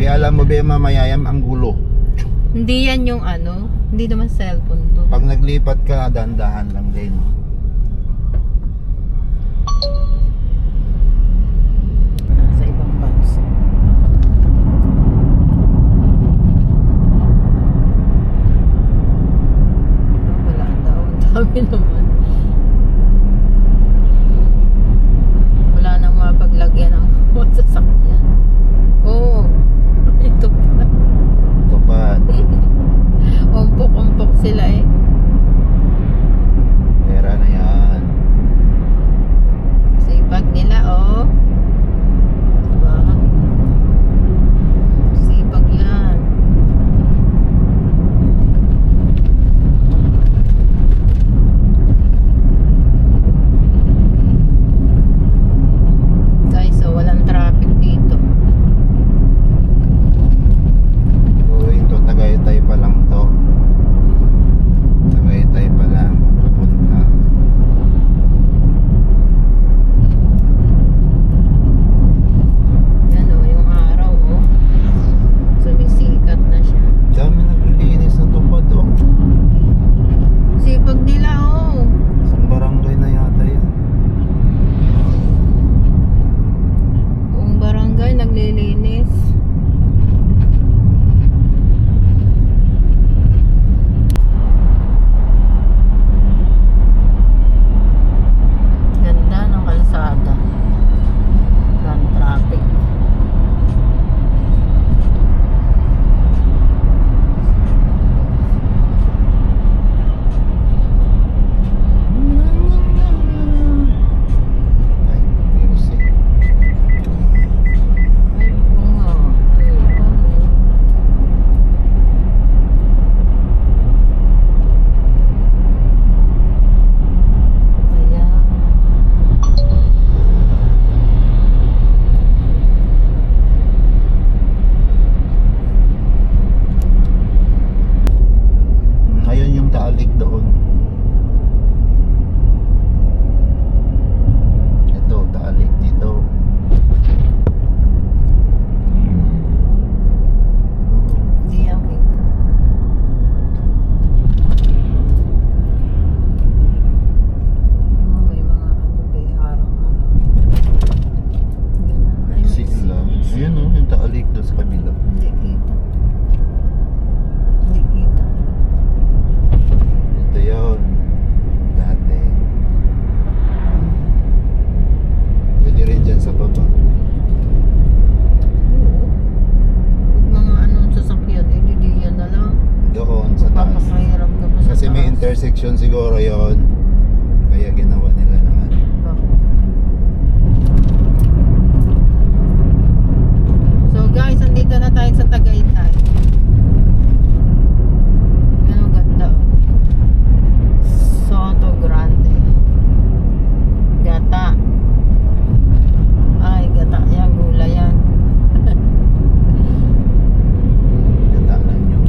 Kaya alam mo ba mamayayam ang gulo. Hindi yan yung ano, hindi naman cellphone to. Pag naglipat ka, dahan-dahan lang din. Sa ibang bansa. Wala daw, ang dami naman. Wala nang mapaglagyan ng mga sasakyan. Oo, ito pa. Tupad. Umpok-umpok sila eh. Pera na yan. Sipag nila oh. Diba? Sipag yan. Guys, so walang traffic dito. Uy, ito Tagaytay pa lang to. Tagaytay pa lang papunta. Yan oh, yung araw oh. Sumisikat na siya. Dami naglilinis na tupad oh. Sipag nila oh. Isang barangay na yata yan. Buong barangay naglilinis. Ganda ng kalsada. Walang traffic. Ay, music. Ay, oo nga. Ayan. Ayun yung taalik doon. Ito, taalik dito. Hindi yan kita. May mga ano, harang. Ay, Exit lang. Ayun oh, yung taalik doon sa kabila. Hindi kita. Hindi kita. Ito yun. Dati. Pwede rin dyan sa baba. Oo. Mga anong sasakyan, eh, hindi yan na lang. Doon sa taas. Papakahirap ka pa sa Kasi may taas. intersection siguro yon. Kaya ginawa nila ng ano. Bakit? So guys, andito na tayo sa Tagaytay. Ano ganda oh. Soto Grande. Gata. Ay, gata yan, gulay yan. Ganda lang yun.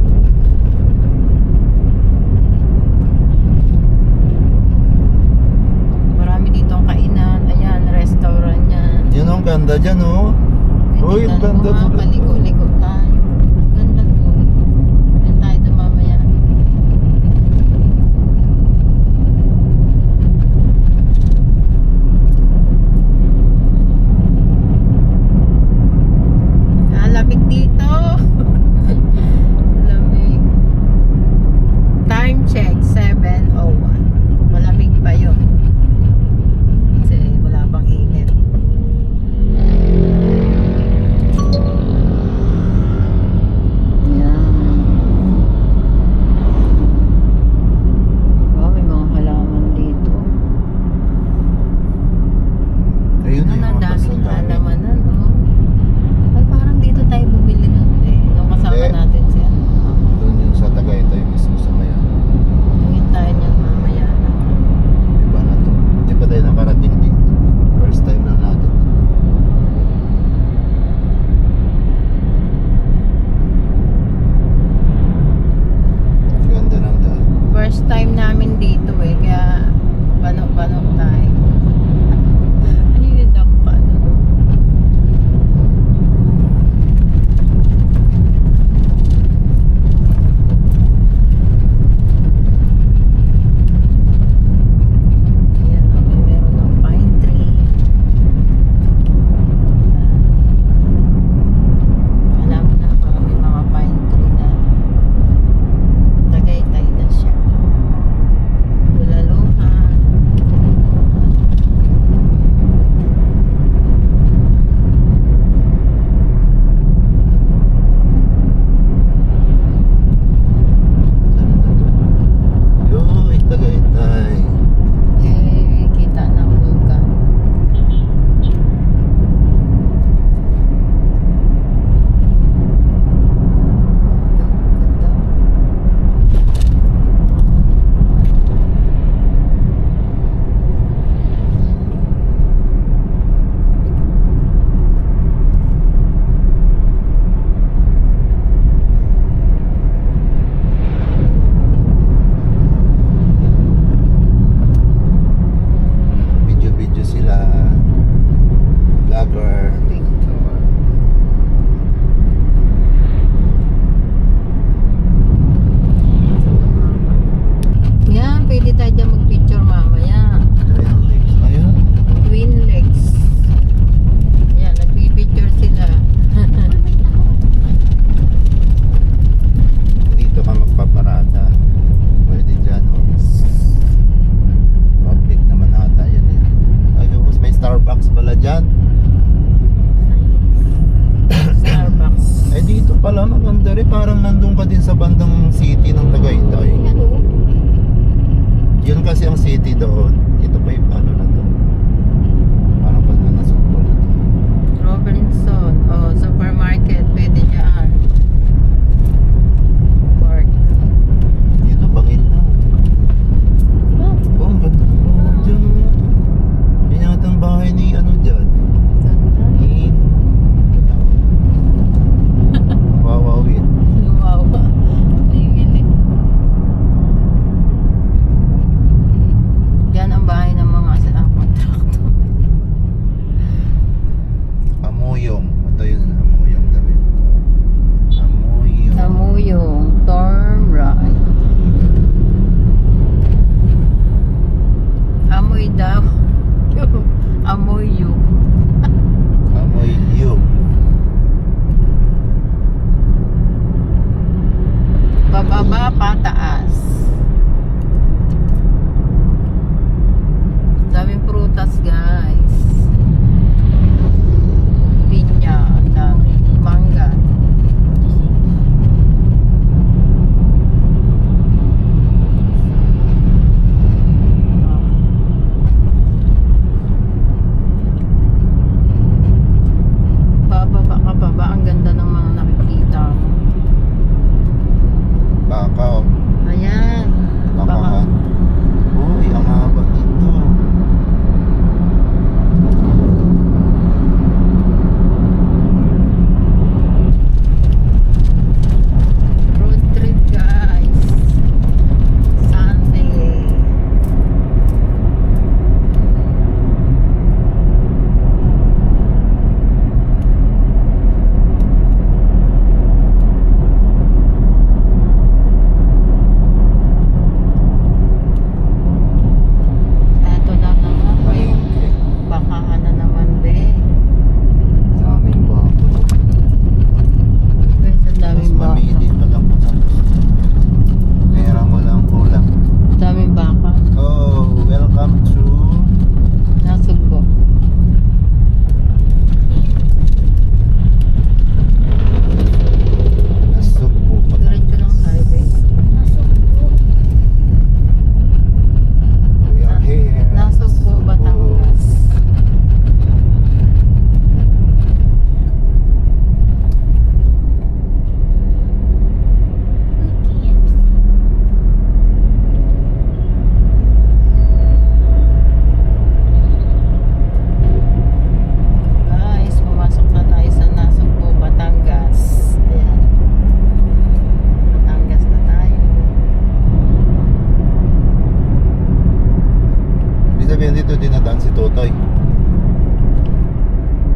Marami ditong kainan. Ayan, restaurant niya. Yun ang ganda dyan oh. Uy, ang Tingnan mo ganda nga, sa- paligo-ligo tayo. Ganda doon. Yan tayo doon mamaya. Lamig dito. Lamig. Time check, 7:01. Malamig pa yun. Kasi wala pang init. daw. Amoy yung. Amoy yug. Pababa, pataas. Daming prutas, guys. Pinya, dami. Mangga. Bababa ka pa ba? Ang ganda ng mga nakikita mo. Baka o. Ayan. Bakahan. Uy, ang haba dito. Road trip, guys. Sunday. Eto na naman. Palengke. Bakahan na naman, be. Daming bako. Guys, ang Mas daming baka. mamili pa lang po sa gusto. Pera mo lang kulang. Daming baka. Oh, welcome to Nasugbo. Nasugbo. Diretso lang tayo, be. We are here. Nasugbo, Batangas. Guys, pumasok na tayo sa Nasugbo, Batangas. Ayan. Batangas na tayo. Ibig sabihin dito dinadaan si Totoy.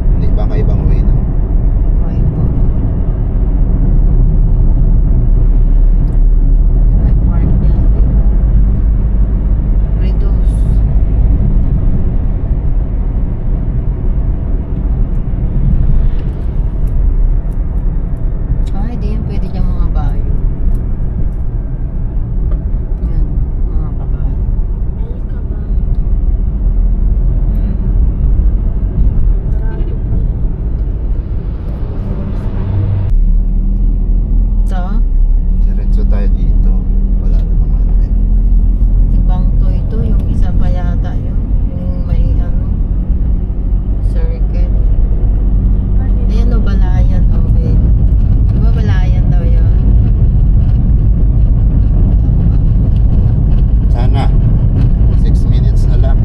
Hindi baka ibang way na. Okay po. May park yan. Ridos. Ay, di yan pwede dyan mga bayo. Yan, mga kabayo. So, Diretso tayo dito. Wala namang ano eh. ibang to ito, yung isa pa yata yun. Yung may ano, circuit. Ayan o, Balayan. Okay. Diba Balayan daw yun? Sana 6 minutes na lang.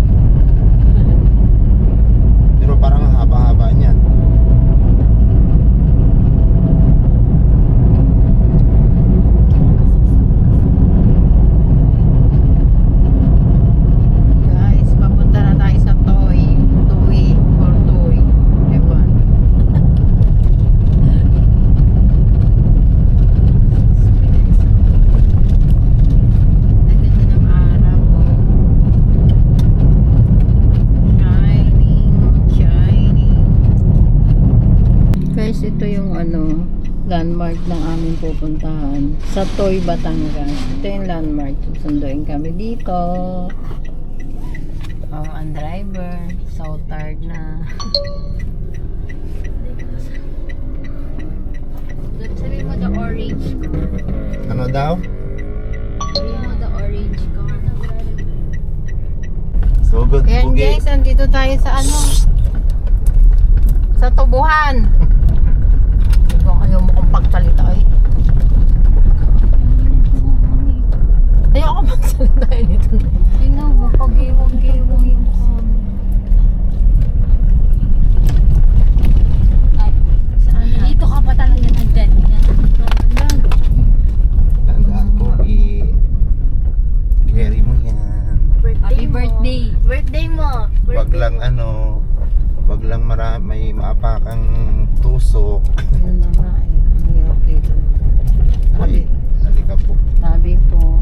Pero parang ang haba-haba niyan. Guys, papunta na tayo sa Toy. Toy or Toy. Ewan. Ang ganda ng araw. Oh. Shining, shining. Guys, ito yung ano, landmark ng aming pupuntahan. Sa Toy, Batangas. Ito yung landmark. Susunduin kami dito. Oh, ang driver. So tired na. Sabi mo the orange ko. Ano daw? Sabi mo the orange ko. So good, Ayan Bugi. guys, andito tayo sa ano? Sa tubuhan. Ibang ayaw mo kong pagsalita eh. Ayaw ko magsalita eh dito na. Tingnan mo, pag-iwang-giwang yung ay, saan? Dito ka pa talaga nagganyan. Tandaan ko, i-carry mo yan. Happy birthday. Birthday mo. Wag lang ano, wag lang may maapakang tusok. Yun na nga eh. Ang hirap dito. Ay, halika po. Sabi po.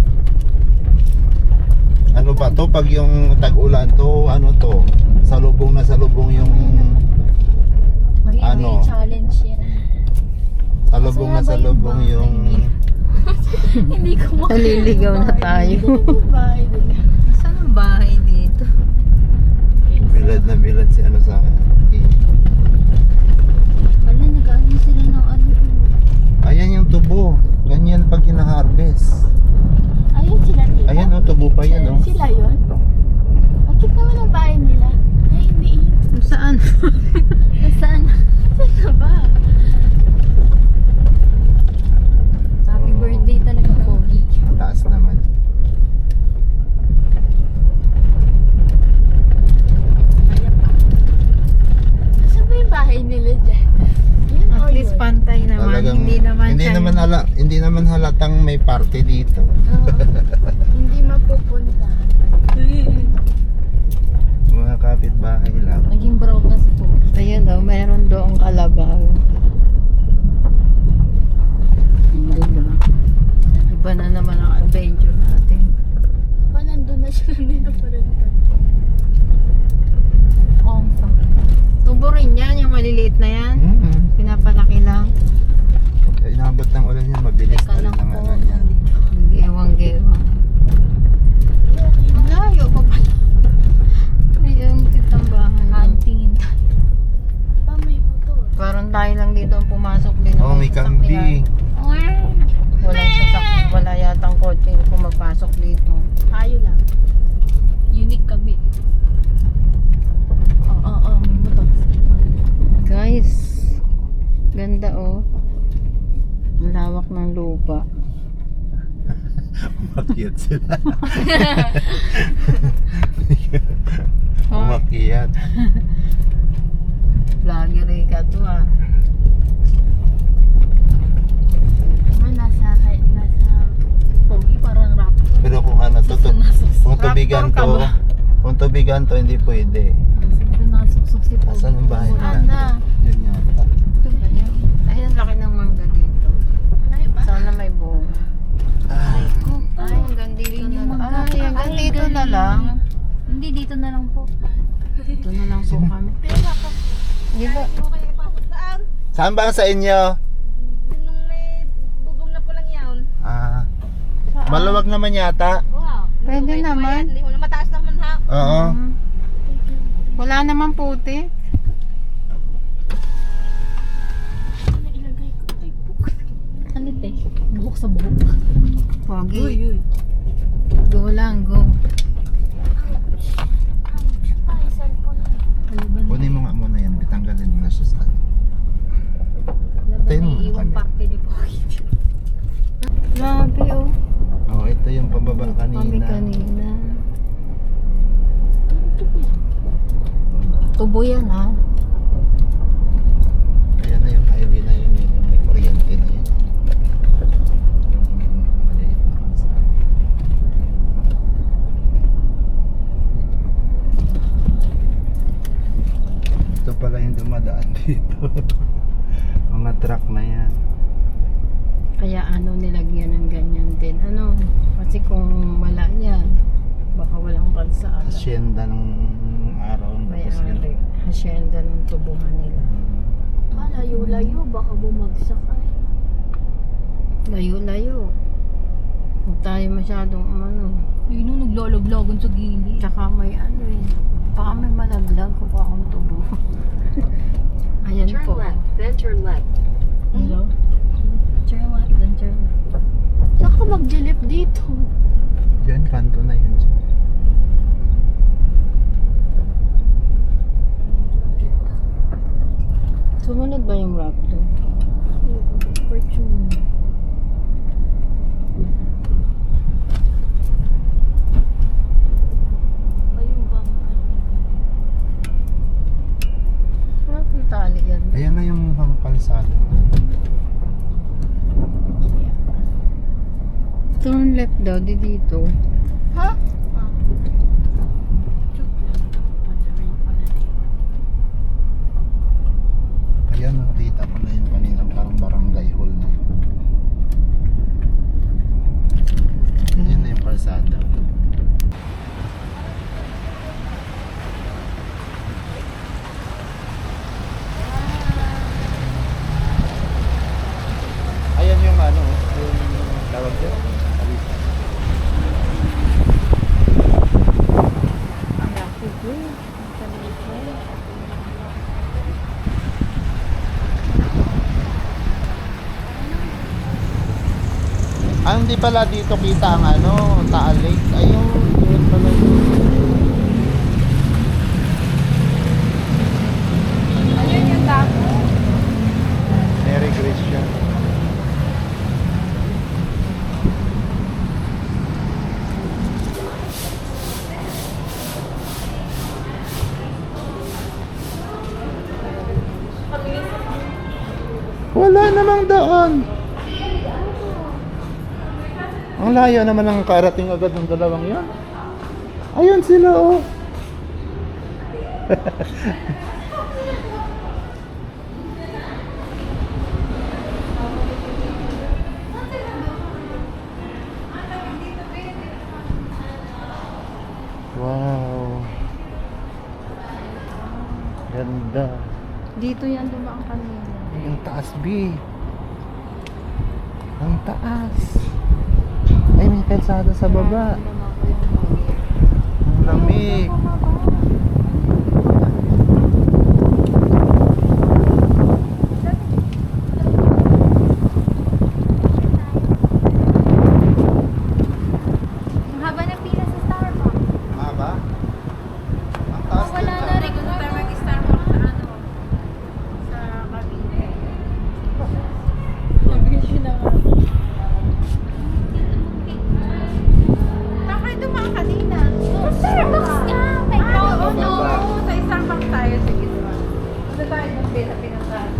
Ano ba to? Pag yung tag-ulan to, ano to? Salubong na salubong yung May Ano? challenge yan. salubong na Masaya ba yung salubong bahay yung niya? Hindi ko Naliligaw na tayo. bahay nila. Saan ang bahay dito? bilad na bilad si ano sa Wala, nag-ano sila ng ano. Ayan yung tubo. Ganyan pag kina-harvest. Ayun sila nila. Ayan oh, tubo pa yan oh. Sila yun? Bakit naman ang bahay nila? Ay, hindi yun. Saan? Nasaan? Saan na ba? Happy birthday talaga, Pogi. Taas naman. Kaya pa. Nasaan ba yung bahay nila dyan? Yun o At least yun? pantay naman. Talagang Hindi naman tayo- hindi naman halatang may party dito. Oo. Hindi mapupunta. Mga kapitbahay lang. Naging brown na si Pogi. Ayun daw, meron doong kalabaw. Diba? Iba na naman ang adventure natin. Pa, nandun na siya nito pa rin. Oo. Tubo rin yan, yung maliliit na yan. Pinapalaki lang. Inabot ng ulan yan, mabilis Teka na rin lang ang po. ano yan. Gewang-gewang. Layo pa pala. Ay, ang titambahan. Huntingin tayo. Pa, may motor. Parang tayo lang dito ang pumasok din. Oh, may kambing. Wala yatang kotse yung pumapasok dito. Tayo lang. Unique kami. Oo, may motor. Guys, ganda oh. Ang lawak ng lupa. Umakyat sila. Umakyat. Vlogger ka to ah. Nasa Pogi, parang raptor. Pero kung ano to, kung tubigan Raptor ka to, ba? kung tubigan to, hindi pwede. Siguro nasuksok si Pogi. Asan ang bahay nila? Ana. Yun yata. Ito ba yun? Ay, ang laki ng mangga dito. Ay, ba? Sana may bunga. Ah, Ay, hanggang dito Yun na yung lang. mangga. Ay, hanggang Ay, dito na galing. lang. Hindi, dito na lang po. Dito na lang po kami. Pero ako, Di ba? ayaw kayo pasok saan? saan ba ang sa inyo? Nung may bugong na po lang yun. Ah, maluwag naman yata. Wow. Pwede naman. Hindi mo na mataas naman ha. Oo. Wala naman puti. Ano ilagay ko? Ay, buhok. Ano te? Buhok sa buhok. Pogi. uy. Go lang, go. Ouch. Ay, cellphone na. Laban. Kunin mo nga muna yan, bitanggalin mo na siya sa Laban Tayo na muna iwan kami. parte ni Pogi. Grabe oh. Oh, ito yung pababa Kami kanina. kanina. Tubo yan ha. Ayan na yung highway na yun, yung may kuryente na yun. Yung maliit na kalsada. Ito pala yung dumadaan dito. Mga truck na yan. Kaya ano nilagyan ng ganyan din. Ano? Kasi kung wala yan, baka walang kalsada. Hacienda ng araw. May tapos yun. ari. Hacienda ng tubuhan nila. Layo-layo, baka bumagsak ay. Layo-layo. Huwag tayo masyadong ano. Yun yung naglalaglagan sa gilid. Tsaka may ano eh. Baka may malaglag kung akong tubo. Ayan Turn po. left, then turn left. Hello? Turn left, then turn left. Saan ka mag-dilip dito? Diyan, kanto na yun. Sumunod ba yung Raptor? Fortune. Ayun ba? Sarap yung tali yan. Ayan na yung mukhang kalsada. Turn left daw, di dito. Ha? Joke lang. Panarin pala na yun. Ayan, nakita ko na yung kanina parang barangay hall na yun. Ayan na yung kalsada. hindi pala dito kita ang ano, Taal Lake. Ayun, yun pala yun. Ayun yung damo. Mary Grace siya. Wala namang daan. Ang layo naman ang karating agad ng dalawang yan. Ayun sila oh. Wow. Ganda. Dito yan dumaan kanina. Ang taas, B. Ang taas. Ay, may kalsada sa baba. Ang lamig. Ang haba ng pila sa Starbucks. Mahaba? Ang taas Wala din na rin kung tayo mag-Starbucks sa ano. Sa Cavite. Cavite na nga. Bakit dumaan kanina? Starbucks nga! Oo, no. Sa Starbucks tayo. Sige, diba? Ano tayo ng pila pinuntahan?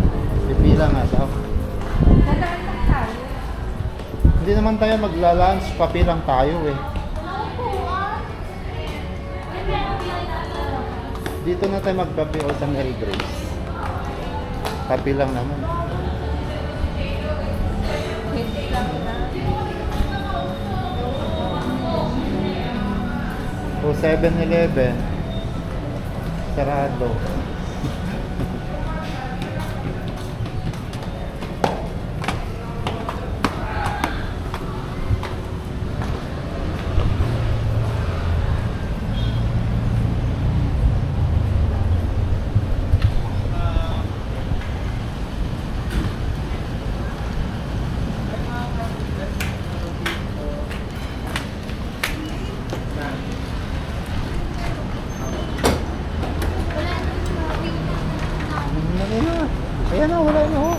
Pipila nga daw. Nadaan lang tayo. Hindi naman tayo magla-lunch, papilang tayo eh. Dito na tayo magkape o sa Mary Grace. Papilang naman. Hindi lang na. O 7-Eleven. Sarado. Ayan na, wala na ho.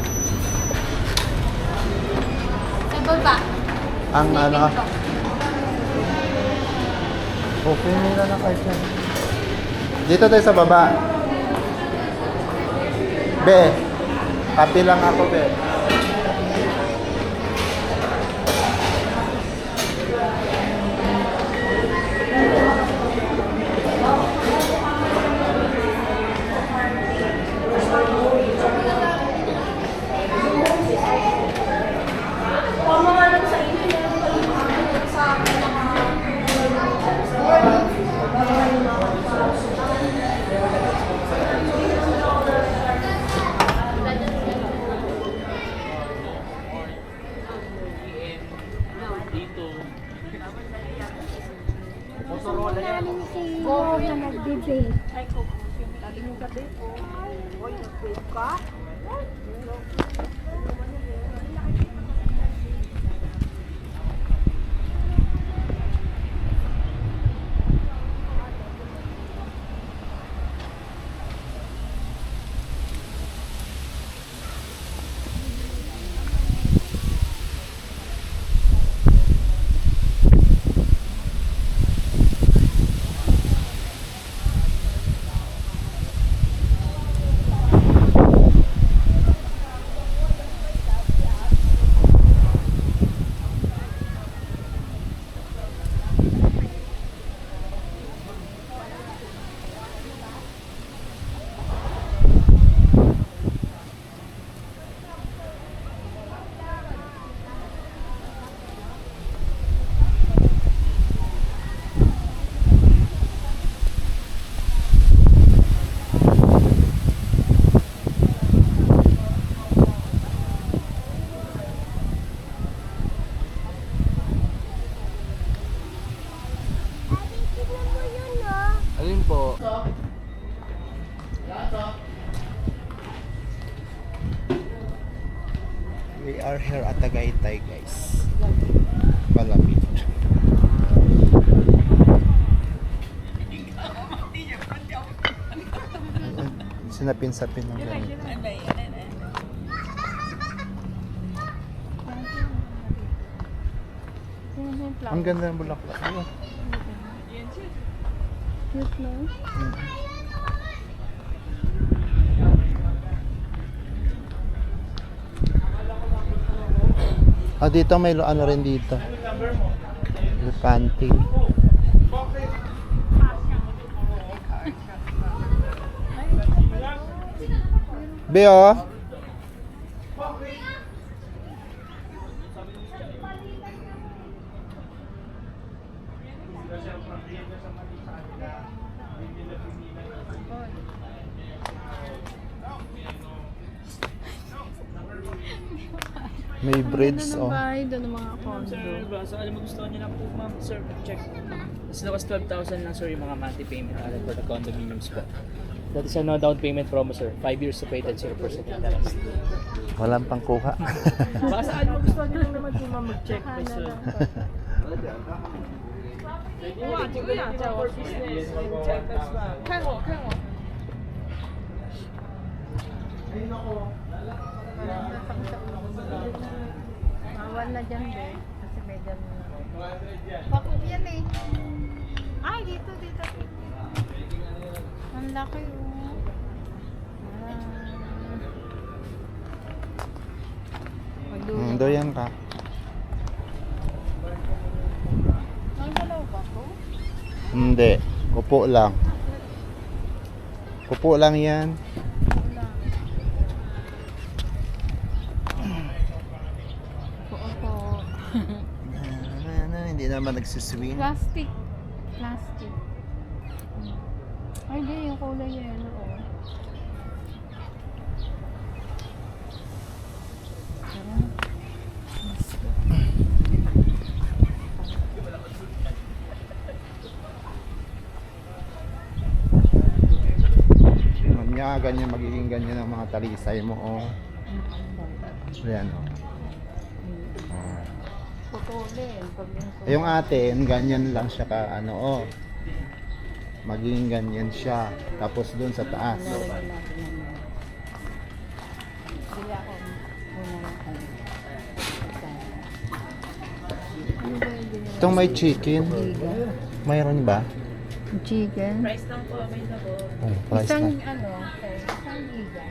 Sa baba. Ang May ano, pinto. okay nila na kayo siya. Dito tayo sa baba. Be, kapi lang ako, be. namin si Lord na nag-debate. Alin po? We are here at Tagaytay, guys. Malamig. Sinapin-sapin ng ganun. Ang ganda ng bulaklak. Ayun. Cute, no? Ah, dito may ano rin dito. Lupante. Beo. May bridge, oh. Bahay, doon ang mga condo. Sir, basta alam mo gusto niyo lang po ma'am, sir, check. As low as 12,000 lang sir yung mga monthly payment added for the condominiums po. That is a no down payment promo sir. 5 years to pay at 0% interest. Walang pangkuha. Basta alam mo gusto niyo lang naman po ma'am mag-check po sir. Wow, 这个呀，在我 business check this ma'am. 看我，看我。 Bawal na dyan, be. Kasi may ganun. Bakit yan eh? Ay, dito, dito. Ang laki oh. Doyan ka. Ang dalaw ba ko? Hindi. Upo lang. Upo lang yan. Hindi naman nagsiswing. Plastic. Plastic. Ay, di, yung kulay yellow oh. Ganyan, magiging ganyan ang mga talisay mo, oh. Ayan, oh. Putulin. Pag Yung atin, ganyan lang siya ka, ano, oh. Magiging ganyan siya. Tapos dun sa taas. nalagyan natin naman. Bili ako muna ng ano. Ano ba yung binili? Itong may chicken. Mayroon ba? Chicken? Price lang po available. Oh, price Isang na. ano, okay, isang giga.